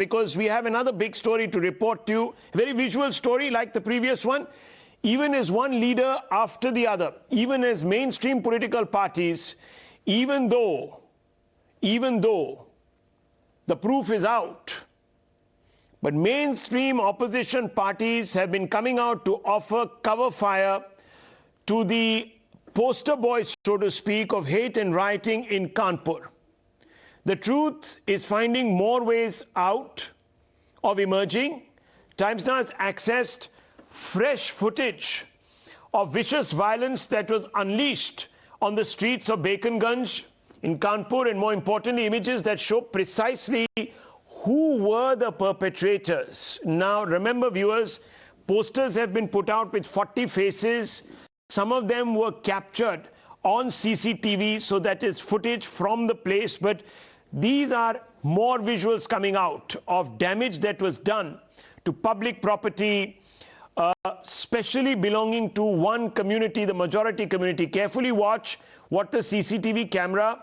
because we have another big story to report to you. Very visual story like the previous one. Even as one leader after the other, even as mainstream political parties, even though the proof is out, but mainstream opposition parties have been coming out to offer cover fire to the poster boys, so to speak, of hate and rioting in Kanpur. The truth is finding more ways out of emerging. Times Now has accessed fresh footage of vicious violence that was unleashed on the streets of Baconganj in Kanpur, and more importantly, images that show precisely who were the perpetrators. Now, remember, viewers, posters have been put out with 40 faces. Some of them were captured on CCTV, so that is footage from the place. But these are more visuals coming out of damage that was done to public property, especially belonging to one community, the majority community. Carefully watch what the CCTV camera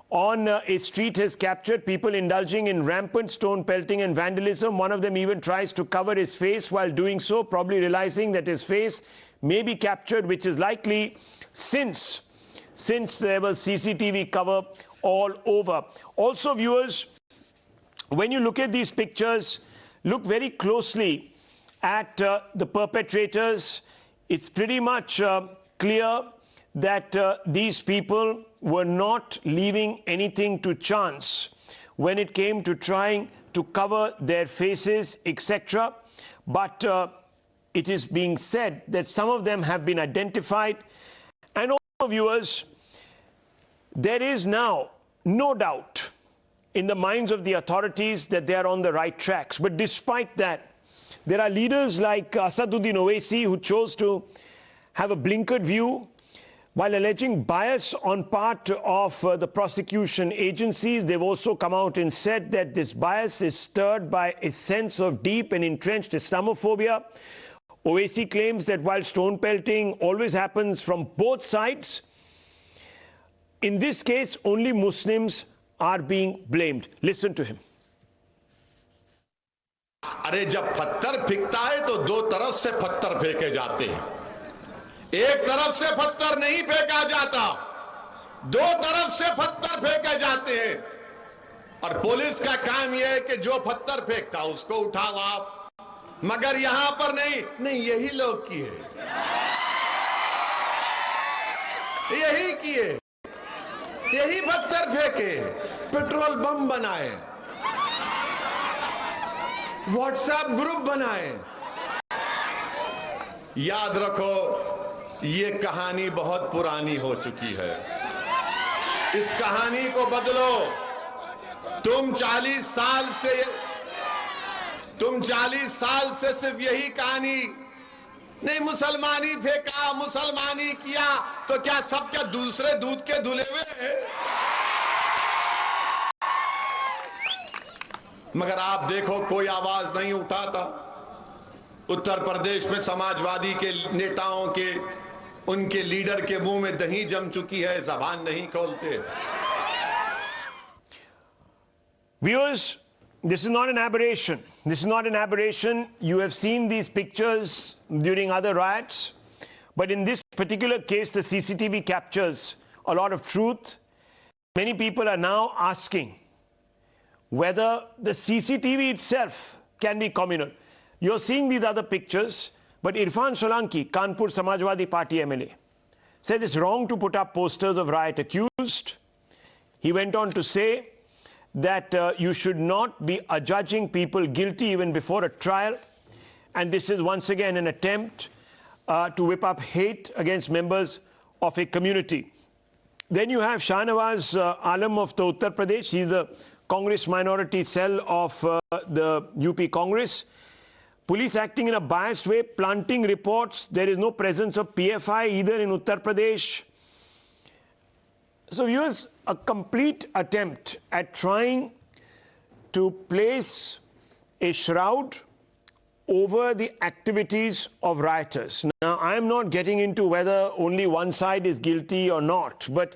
on a street has captured. People indulging in rampant stone pelting and vandalism. One of them even tries to cover his face while doing so, probably realizing that his face may be captured, which is likely since there was CCTV cover all over. Also, viewers, when you look at these pictures, look very closely at the perpetrators. It's pretty much clear that these people were not leaving anything to chance when it came to trying to cover their faces, etc. But it is being said that some of them have been identified. And also, viewers, there is now no doubt in the minds of the authorities that they are on the right tracks. But despite that, there are leaders like Asaduddin Owaisi who chose to have a blinkered view while alleging bias on part of the prosecution agencies. They've also come out and said that this bias is stirred by a sense of deep and entrenched Islamophobia. Owaisi claims that while stone pelting always happens from both sides, in this case, only Muslims are being blamed. Listen to him. अरे जब पत्थर फेंकता है तो दो तरफ से पत्थर फेंके जाते हैं, एक तरफ से पत्थर नहीं फेंका जाता, दो तरफ से पत्थर फेंके जाते हैं। और पुलिस का काम यह है कि जो पत्थर फेंकता उसको उठाओ आप, मगर यहां पर नहीं यही लोग किए, यही किए, यही पत्थर फेंके, पेट्रोल बम बनाए, व्हाट्सएप ग्रुप बनाए। याद रखो, ये कहानी बहुत पुरानी हो चुकी है। इस कहानी को बदलो। तुम 40 साल से सिर्फ यही कहानी, नहीं मुसलमानी फेंका, मुसलमानी किया, तो क्या सब क्या दूसरे दूध के धुले हुए हैं? मगर आप देखो, कोई आवाज नहीं उठाता। उत्तर प्रदेश में समाजवादी के नेताओं के, उनके लीडर के मुंह में दही जम चुकी है, जबान नहीं खोलते। Viewers, this is not an aberration. This is not an aberration. You have seen these pictures during other riots. But in this particular case, the CCTV captures a lot of truth. Many people are now asking whether the CCTV itself can be communal. You're seeing these other pictures, but Irfan Solanki, Kanpur Samajwadi Party MLA, said it's wrong to put up posters of riot accused. He went on to say that you should not be adjudging people guilty even before a trial. And this is once again an attempt to whip up hate against members of a community. Then you have Shahnawaz Alam of the Uttar Pradesh. He's the Congress minority cell of the UP Congress. Police acting in a biased way, planting reports. There is no presence of PFI either in Uttar Pradesh. So viewers, a complete attempt at trying to place a shroud over the activities of rioters. Now, I am not getting into whether only one side is guilty or not, but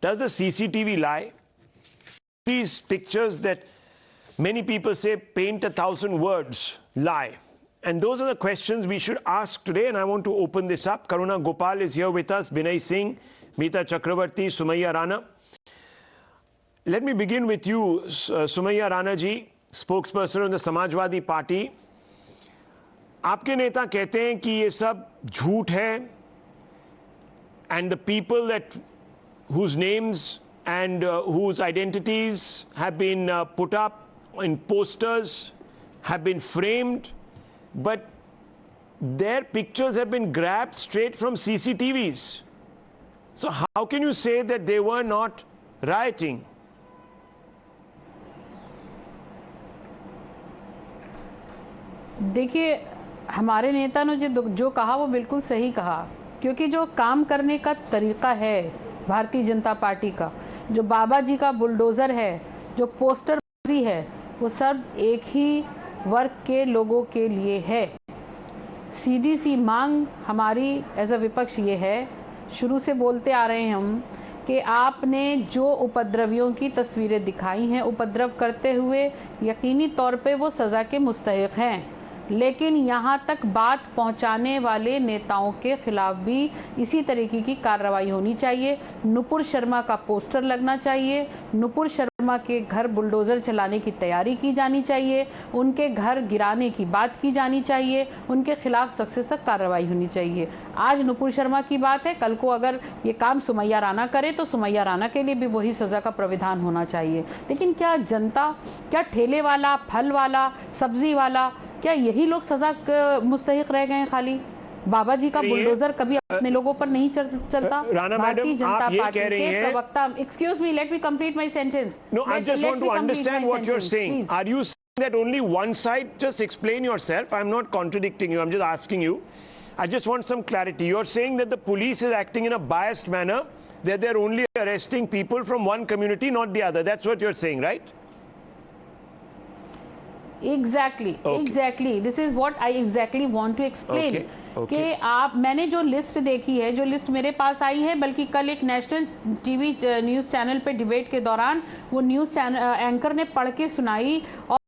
does the CCTV lie? These pictures that Many people say paint 1,000 words, lie. And those are the questions we should ask today, and I want to open this up. Karuna Gopal is here with us, Binay Singh, Meeta Chakravarti, Sumaiya Rana. Let me begin with you, Sumaiya Rana ji, spokesperson of the Samajwadi Party. आपके नेता कहते हैं कि ये सब झूठ है, and the people whose names and whose identities have been put up in posters have been framed, but their pictures have been grabbed straight from CCTVs. So how can you say that they were not rioting? देखिए, हमारे नेता ने जो कहा वो बिल्कुल सही कहा, क्योंकि जो काम करने का तरीका है भारतीय जनता पार्टी का, जो बाबा जी का बुलडोज़र है, जो पोस्टरबाजी है, वो सब एक ही वर्ग के लोगों के लिए है। सीधी सी मांग हमारी एज अ विपक्ष ये है, शुरू से बोलते आ रहे हैं हम, कि आपने जो उपद्रवियों की तस्वीरें दिखाई हैं, उपद्रव करते हुए, यकीनी तौर पे वो सज़ा के मुस्तहिक हैं, लेकिन यहाँ तक बात पहुँचाने वाले नेताओं के खिलाफ भी इसी तरीके की कार्रवाई होनी चाहिए। नुपुर शर्मा का पोस्टर लगना चाहिए, नुपुर शर्मा के घर बुलडोज़र चलाने की तैयारी की जानी चाहिए, उनके घर गिराने की बात की जानी चाहिए, उनके खिलाफ सख्त से सख्त कार्रवाई होनी चाहिए। आज नुपुर शर्मा की बात है, कल को अगर ये काम सुमैया राना करे तो सुमैया राना के लिए भी वही सज़ा का प्राविधान होना चाहिए। लेकिन क्या जनता, क्या ठेले वाला, फल वाला, सब्जी वाला, क्या यही लोग सजा मुस्तहिक रह गए हैं? खाली बाबा जी का बुलडोजर कभी अपने लोगों पर नहीं चलता? भारतीय जनता पार्टी के प्रवक्ता, excuse me, let me complete my sentence. No, I just want to understand what you are saying. Are you saying that only one side? Just explain yourself. I am not contradicting you, I am just asking you. I just want some clarity. You are saying that the police is acting in a biased manner, that they are only arresting people from one community, not the other. That's what you are saying, right? Exactly. This is what I exactly want to explain. कि मैंने जो list देखी है, जो list मेरे पास आई है, बल्कि कल एक नेशनल टीवी न्यूज़ चैनल पे डिबेट के दौरान वो न्यूज़ एंकर ने पढ़ के सुनाई,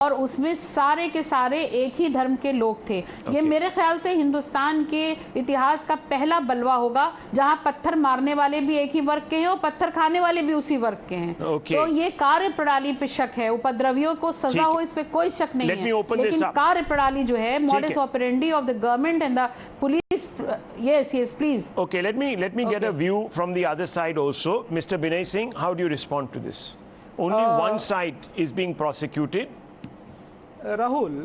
और उसमें सारे के सारे एक ही धर्म के लोग थे। ये मेरे ख्याल से हिंदुस्तान के इतिहास का पहला बलवा होगा जहां पत्थर मारने वाले भी एक ही वर्ग के हैं और पत्थर खाने वाले भी उसी वर्ग के हैं। तो ये कार्य प्रणाली पे शक है, उपद्रवियों को सजा हो इस पे कोई शक नहीं है, लेकिन कार्य प्रणाली जो है, modus operandi of the government and the police, yes, please. Okay, let me get a view from the other side also. Mr. Binay Singh, how do you respond to this? Only one side is being prosecuted. Rahul,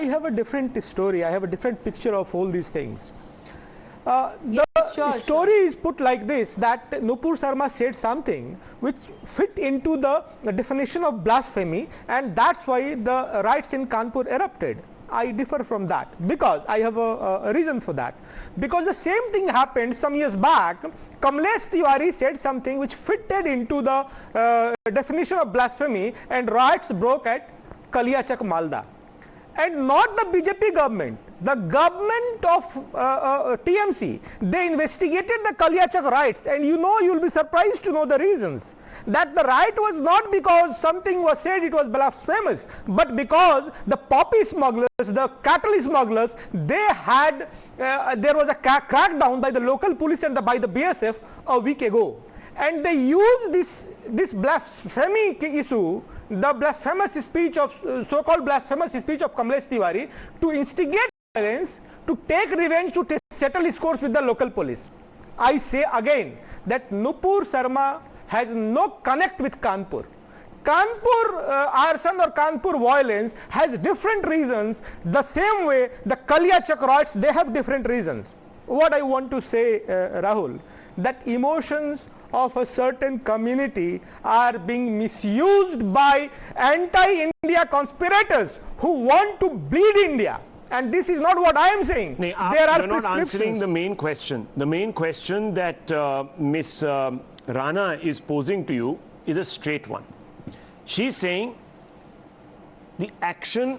I have a different story. I have a different picture of all these things. The story is put like this, that Nupur Sharma said something which fit into the definition of blasphemy, and that's why the riots in Kanpur erupted. I differ from that, because I have a reason for that. Because the same thing happened some years back. Kamlesh Tiwari said something which fitted into the definition of blasphemy, and riots broke at Kaliachak, Malda. And not the BJP government, the government of TMC, they investigated the Kaliachak riots, and you'll be surprised to know the reasons. That the riot was not because something was said it was blasphemous, but because the poppy smugglers, the cattle smugglers, they had, there was a crackdown by the local police and by the BSF a week ago. And they used this blasphemy issue, the blasphemous speech of, so-called blasphemous speech of Kamlesh Tiwari, to instigate violence, to take revenge, to settle scores with the local police. I say again that Nupur Sharma has no connect with Kanpur. Kanpur arson or Kanpur violence has different reasons. The same way the Kaliachak riots, they have different reasons. What I want to say, Rahul, that emotions of a certain community are being misused by anti-India conspirators who want to bleed India. And this is not what I am saying. There are prescriptions. You're not answering the main question. The main question that Ms. Rana is posing to you is a straight one. She's saying the action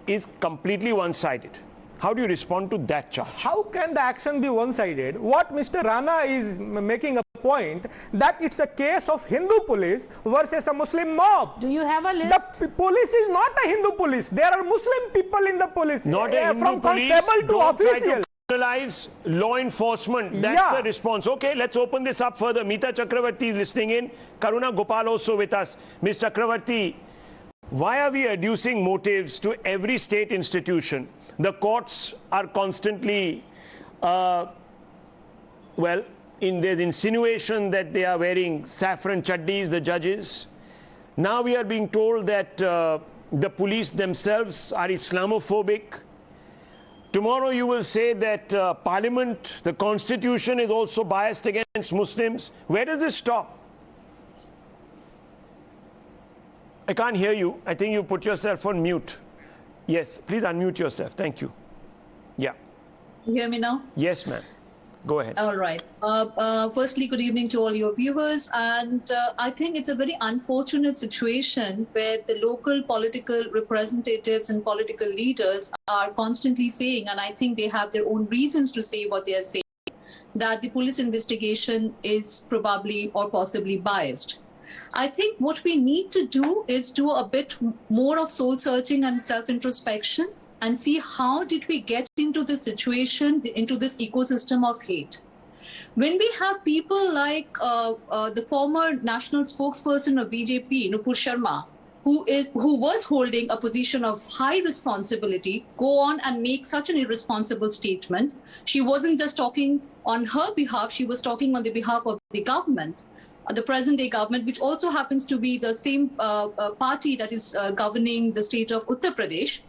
is completely one-sided. How do you respond to that charge? How can the action be one-sided? What Mr. Rana is making a point that it's a case of Hindu police versus a Muslim mob. Do you have a list? The police is not a Hindu police. There are Muslim people in the police. Not a Hindu from police. constable to Don't try official. to criminalize law enforcement. That's the response. Okay, let's open this up further. Meeta Chakravarti is listening in. Karuna Gopal also with us. Ms. Chakravarti, why are we adducing motives to every state institution? The courts are constantly, there's insinuation that they are wearing saffron chaddis, the judges. Now we are being told that the police themselves are Islamophobic. Tomorrow you will say that Parliament, the Constitution is also biased against Muslims. Where does this stop? I can't hear you. I think you put yourself on mute. Yes, please unmute yourself. Thank you. Yeah. You hear me now? Yes, ma'am. Go ahead. All right. Firstly, good evening to all your viewers. And I think it's a very unfortunate situation where the local political representatives and political leaders are constantly saying, and I think they have their own reasons to say what they are saying, that the police investigation is probably or possibly biased. I think what we need to do is do a bit more of soul searching and self-introspection and see how did we get into this situation, into this ecosystem of hate. When we have people like the former national spokesperson of BJP, Nupur Sharma, who was holding a position of high responsibility, go on and make such an irresponsible statement. She wasn't just talking on her behalf, she was talking on the behalf of the government. The present-day government, which also happens to be the same party that is governing the state of Uttar Pradesh,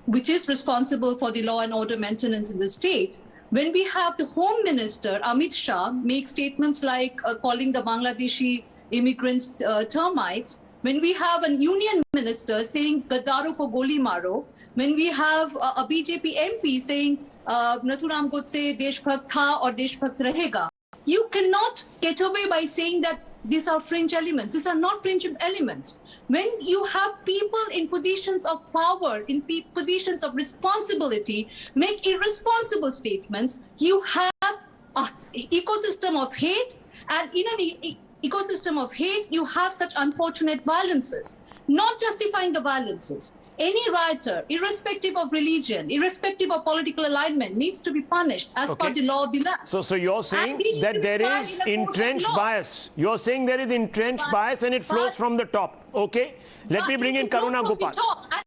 which is responsible for the law and order maintenance in the state. When we have the Home Minister, Amit Shah, make statements like calling the Bangladeshi immigrants termites, when we have a union minister saying Gaddaro ko goli maro, when we have a BJP MP saying Nathuram Godse deshbhakt tha aur deshbhakt rahega, you cannot get away by saying that these are fringe elements. These are not fringe elements. When you have people in positions of power, in positions of responsibility, make irresponsible statements, you have an ecosystem of hate, and in an ecosystem of hate, you have such unfortunate violences, not justifying the violences. Any rioter, irrespective of religion, irrespective of political alignment, needs to be punished as per the law of the land. So you're saying that there is entrenched bias. You're saying there is entrenched bias and it flows from the top. Okay? Let me bring in Karuna Gopal.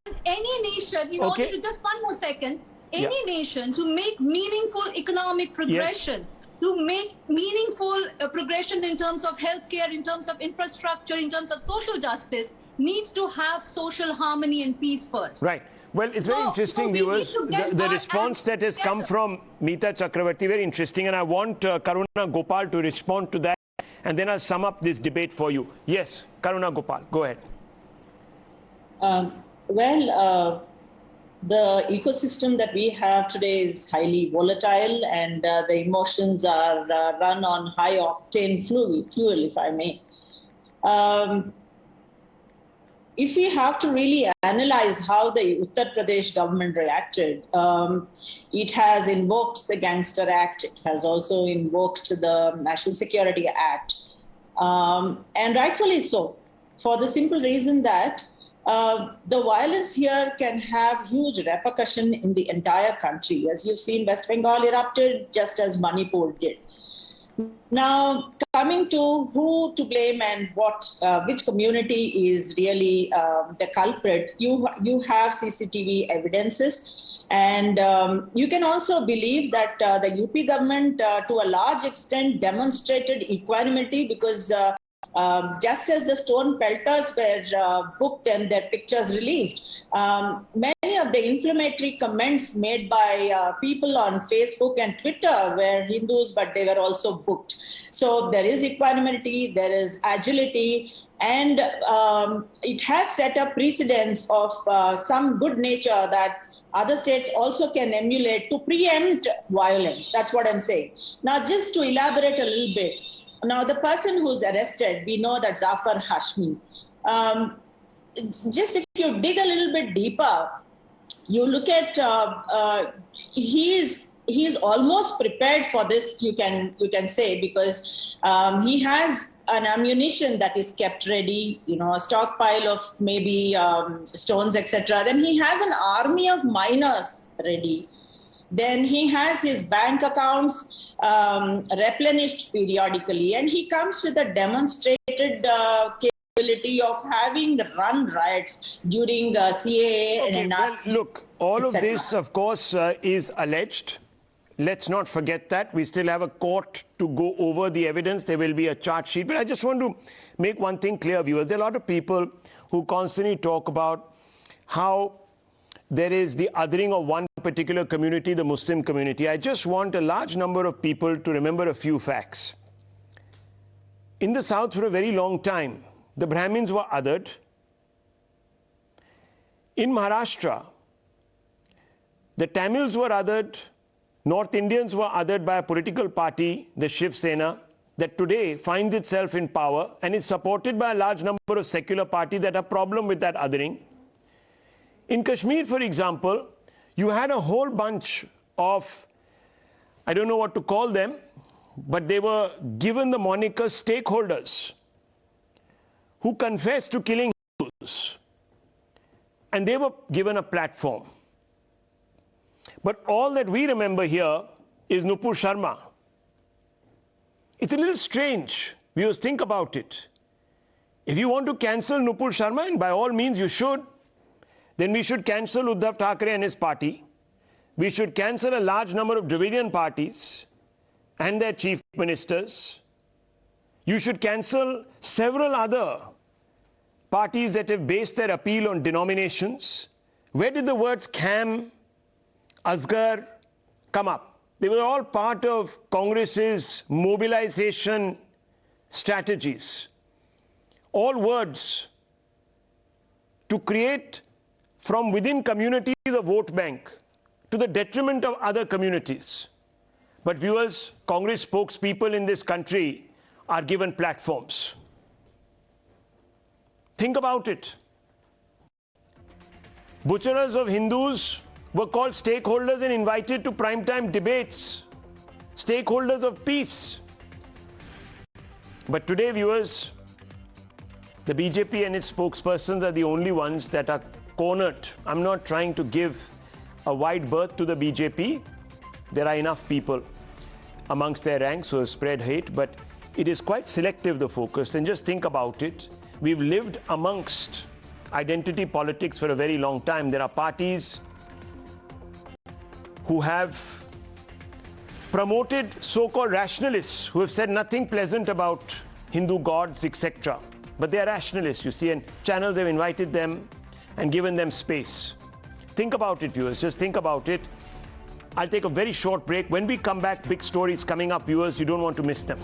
And any nation, in order to just one more second, any nation to make meaningful economic progression, to make meaningful progression in terms of healthcare, in terms of infrastructure, in terms of social justice, needs to have social harmony and peace first. Right. Well, it's very interesting, viewers. The response that has come from Meeta Chakravarti, very interesting. And I want Karuna Gopal to respond to that. And then I'll sum up this debate for you. Yes, Karuna Gopal, go ahead. The ecosystem that we have today is highly volatile, and the emotions are run on high-octane fuel, if I may. If we have to really analyze how the Uttar Pradesh government reacted, it has invoked the Gangster Act. It has also invoked the National Security Act, and rightfully so, for the simple reason that the violence here can have huge repercussion in the entire country. As you've seen, West Bengal erupted just as Manipur did. Now, coming to who to blame and which community is really the culprit, you have CCTV evidences, and you can also believe that the UP government, to a large extent, demonstrated equanimity because just as the stone pelters were booked and their pictures released, many of the inflammatory comments made by people on Facebook and Twitter were Hindus, but they were also booked. So there is equanimity, there is agility, and it has set a precedence of some good nature that other states also can emulate to preempt violence. That's what I'm saying. Now, just to elaborate a little bit, now, the person who's arrested, we know that Zafar Hashmi. Just if you dig a little bit deeper, you look at he is he is almost prepared for this, you can say, because he has an ammunition that is kept ready, a stockpile of maybe stones, etc. Then he has an army of miners ready. Then he has his bank accounts replenished periodically, and he comes with a demonstrated capability of having run riots during CAA and NRC. Well, look, all of this, of course, is alleged. Let's not forget that. We still have a court to go over the evidence. There will be a charge sheet. But I just want to make one thing clear, viewers. There are a lot of people who constantly talk about how there is the othering of one particular community, the Muslim community. I just want a large number of people to remember a few facts. In the South, for a very long time, the Brahmins were othered. In Maharashtra, the Tamils were othered. North Indians were othered by a political party, the Shiv Sena, that today finds itself in power and is supported by a large number of secular parties that have a problem with that othering. In Kashmir, for example, you had a whole bunch of, I don't know what to call them, but they were given the moniker stakeholders who confessed to killing Hindus, and they were given a platform. But all that we remember here is Nupur Sharma. It's a little strange. Viewers, think about it. If you want to cancel Nupur Sharma, and by all means you should, then we should cancel Uddhav Thackeray and his party. We should cancel a large number of Dravidian parties and their chief ministers. You should cancel several other parties that have based their appeal on denominations. Where did the words Kham, Asghar come up? They were all part of Congress's mobilization strategies. All words to create from within communities a vote bank to the detriment of other communities. But viewers, Congress spokespeople in this country are given platforms. Think about it. Butcherers of Hindus were called stakeholders and invited to primetime debates. Stakeholders of peace. But today, viewers, the BJP and its spokespersons are the only ones that are cornered. I'm not trying to give a wide berth to the BJP. There are enough people amongst their ranks who have spread hate, but it is quite selective, the focus. And just think about it. We've lived amongst identity politics for a very long time. There are parties who have promoted so-called rationalists who have said nothing pleasant about Hindu gods, etc. But they are rationalists, you see, and channels have invited them and given them space. Think about it, viewers. Just think about it. I'll take a very short break. When we come back, big stories coming up, viewers. You don't want to miss them.